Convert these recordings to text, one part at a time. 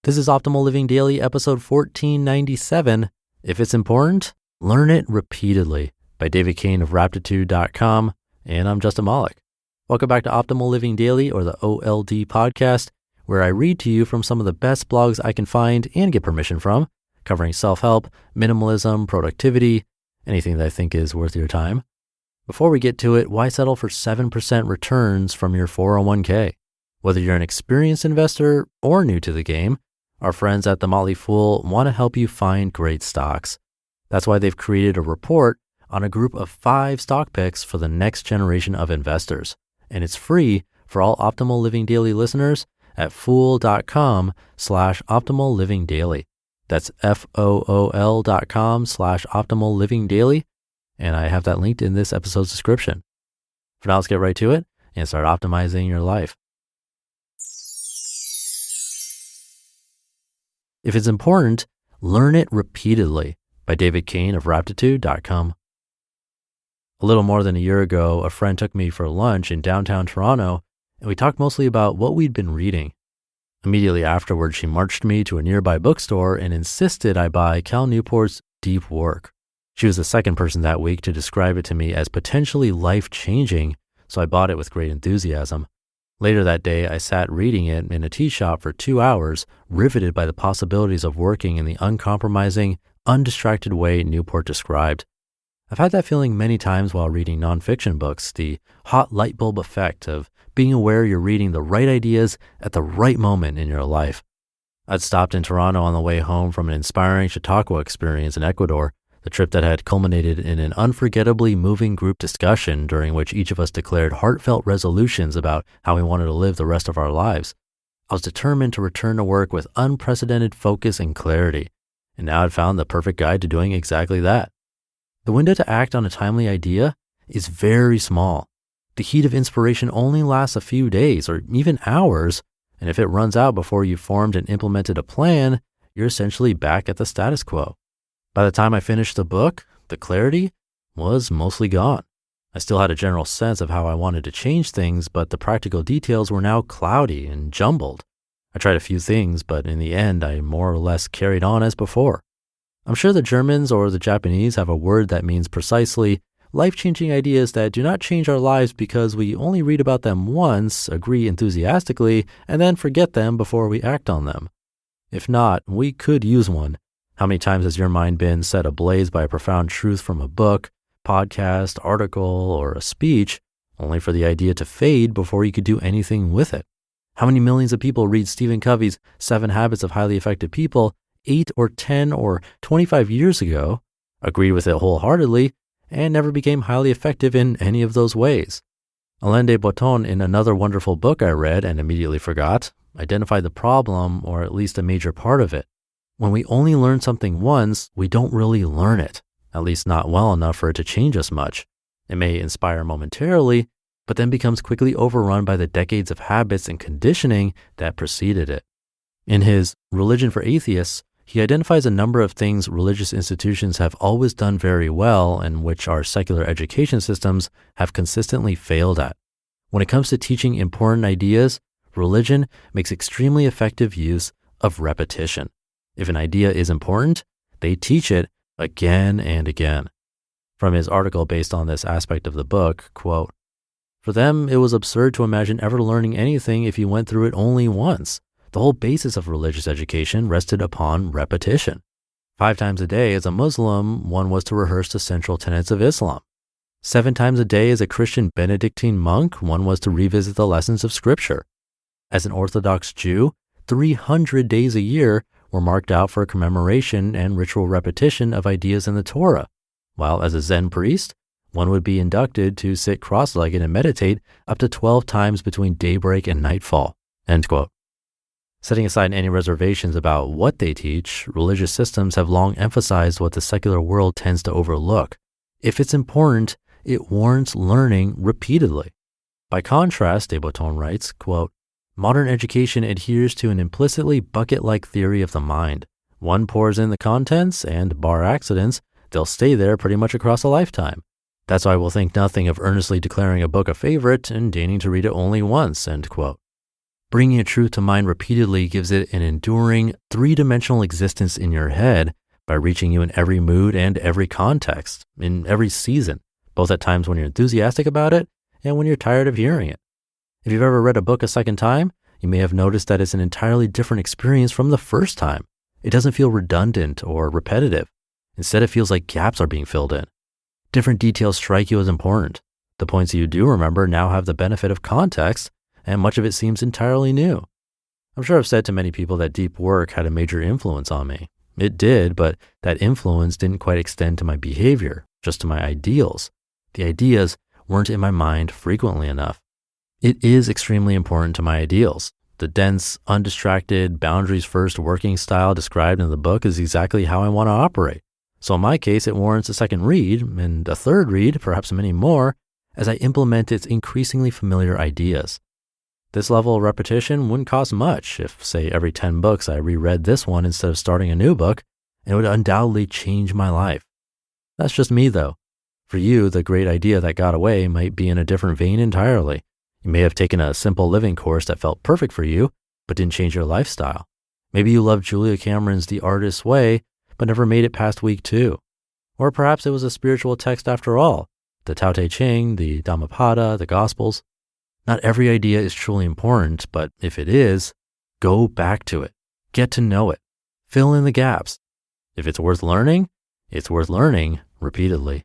This is Optimal Living Daily, episode 1497. If it's important, learn it repeatedly, by Cain of Raptitude.com. And I'm Justin Malik. Welcome back to Optimal Living Daily, or the OLD podcast, where I read to you from some of the best blogs I can find and get permission from, covering self-help, minimalism, productivity, anything that I think is worth your time. Before we get to it, why settle for 7% returns from your 401k? Whether you're an experienced investor or new to the game, our friends at the Motley Fool want to help you find great stocks. That's why they've created a report on a group of 5 stock picks for the next generation of investors. And it's free for all Optimal Living Daily listeners at fool.com/Optimal Living Daily. That's FOOL.com/Optimal Living Daily. And I have that linked in this episode's description. For now, let's get right to it and start optimizing your life. If it's important, learn it repeatedly, by Cain of Raptitude.com. A little more than a year ago, a friend took me for lunch in downtown Toronto, and we talked mostly about what we'd been reading. Immediately afterwards, she marched me to a nearby bookstore and insisted I buy Cal Newport's Deep Work. She was the second person that week to describe it to me as potentially life-changing, so I bought it with great enthusiasm. Later that day, I sat reading it in a tea shop for 2 hours, riveted by the possibilities of working in the uncompromising, undistracted way Newport described. I've had that feeling many times while reading nonfiction books, the hot light bulb effect of being aware you're reading the right ideas at the right moment in your life. I'd stopped in Toronto on the way home from an inspiring Chautauqua experience in Ecuador, the trip that had culminated in an unforgettably moving group discussion during which each of us declared heartfelt resolutions about how we wanted to live the rest of our lives. I was determined to return to work with unprecedented focus and clarity, and now I'd found the perfect guide to doing exactly that. The window to act on a timely idea is very small. The heat of inspiration only lasts a few days or even hours, and if it runs out before you've formed and implemented a plan, you're essentially back at the status quo. By the time I finished the book, the clarity was mostly gone. I still had a general sense of how I wanted to change things, but the practical details were now cloudy and jumbled. I tried a few things, but in the end, I more or less carried on as before. I'm sure the Germans or the Japanese have a word that means precisely life-changing ideas that do not change our lives because we only read about them once, agree enthusiastically, and then forget them before we act on them. If not, we could use one. How many times has your mind been set ablaze by a profound truth from a book, podcast, article, or a speech, only for the idea to fade before you could do anything with it? How many millions of people read Stephen Covey's 7 Habits of Highly Effective People 8 or 10 or 25 years ago, agreed with it wholeheartedly, and never became highly effective in any of those ways? Alain de Botton, in another wonderful book I read and immediately forgot, identified the problem, or at least a major part of it. When we only learn something once, we don't really learn it, at least not well enough for it to change us much. It may inspire momentarily, but then becomes quickly overrun by the decades of habits and conditioning that preceded it. In his Religion for Atheists, he identifies a number of things religious institutions have always done very well and which our secular education systems have consistently failed at. When it comes to teaching important ideas, religion makes extremely effective use of repetition. If an idea is important, they teach it again and again. From his article based on this aspect of the book, quote, "For them, it was absurd to imagine ever learning anything if you went through it only once. The whole basis of religious education rested upon repetition. 5 times a day as a Muslim, one was to rehearse the central tenets of Islam. 7 times a day as a Christian Benedictine monk, one was to revisit the lessons of Scripture. As an Orthodox Jew, 300 days a year were marked out for commemoration and ritual repetition of ideas in the Torah, while as a Zen priest, one would be inducted to sit cross-legged and meditate up to 12 times between daybreak and nightfall." End quote. Setting aside any reservations about what they teach, religious systems have long emphasized what the secular world tends to overlook. If it's important, it warrants learning repeatedly. By contrast, de Botton writes, quote, "Modern education adheres to an implicitly bucket-like theory of the mind. One pours in the contents and, bar accidents, they'll stay there pretty much across a lifetime. That's why we'll think nothing of earnestly declaring a book a favorite and deigning to read it only once," end quote. Bringing a truth to mind repeatedly gives it an enduring, three-dimensional existence in your head by reaching you in every mood and every context, in every season, both at times when you're enthusiastic about it and when you're tired of hearing it. If you've ever read a book a second time, you may have noticed that it's an entirely different experience from the first time. It doesn't feel redundant or repetitive. Instead, it feels like gaps are being filled in. Different details strike you as important. The points that you do remember now have the benefit of context, and much of it seems entirely new. I'm sure I've said to many people that deep work had a major influence on me. It did, but that influence didn't quite extend to my behavior, just to my ideals. The ideas weren't in my mind frequently enough. It is extremely important to my ideals. The dense, undistracted, boundaries-first working style described in the book is exactly how I want to operate. So in my case, it warrants a second read and a third read, perhaps many more, as I implement its increasingly familiar ideas. This level of repetition wouldn't cost much if, say, every 10 books I reread this one instead of starting a new book, and it would undoubtedly change my life. That's just me, though. For you, the great idea that got away might be in a different vein entirely. You may have taken a simple living course that felt perfect for you, but didn't change your lifestyle. Maybe you loved Julia Cameron's The Artist's Way, but never made it past week 2. Or perhaps it was a spiritual text after all, the Tao Te Ching, the Dhammapada, the Gospels. Not every idea is truly important, but if it is, go back to it. Get to know it. Fill in the gaps. If it's worth learning repeatedly.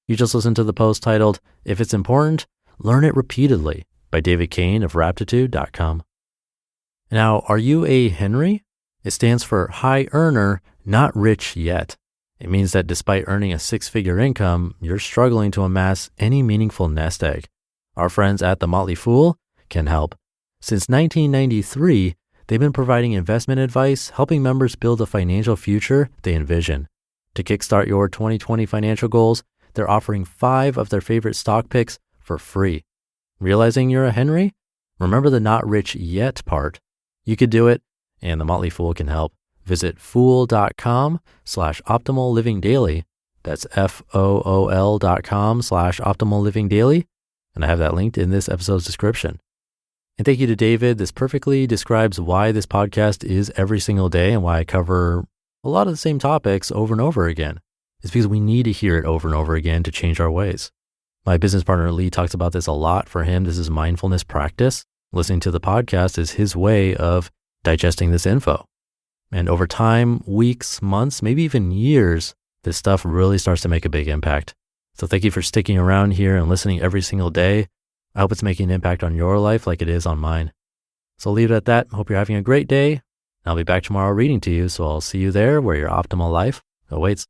You just listened to the post titled, If It's Important, Learn It Repeatedly by David Cain of Raptitude.com. Now, are you a Henry? It stands for high earner, not rich yet. It means that despite earning a six-figure income, you're struggling to amass any meaningful nest egg. Our friends at the Motley Fool can help. Since 1993, they've been providing investment advice, helping members build a financial future they envision. To kickstart your 2020 financial goals, they're offering 5 of their favorite stock picks for free. Realizing you're a Henry? Remember the not rich yet part. You could do it, and the Motley Fool can help. Visit fool.com/optimallivingdaily. That's FOOL.com/optimallivingdaily. And I have that linked in this episode's description. And thank you to David. This perfectly describes why this podcast is every single day and why I cover a lot of the same topics over and over again. It's because we need to hear it over and over again to change our ways. My business partner, Lee, talks about this a lot. For him, this is mindfulness practice. Listening to the podcast is his way of digesting this info. And over time, weeks, months, maybe even years, this stuff really starts to make a big impact. So thank you for sticking around here and listening every single day. I hope it's making an impact on your life like it is on mine. So I'll leave it at that. Hope you're having a great day. I'll be back tomorrow reading to you, so I'll see you there where your optimal life awaits.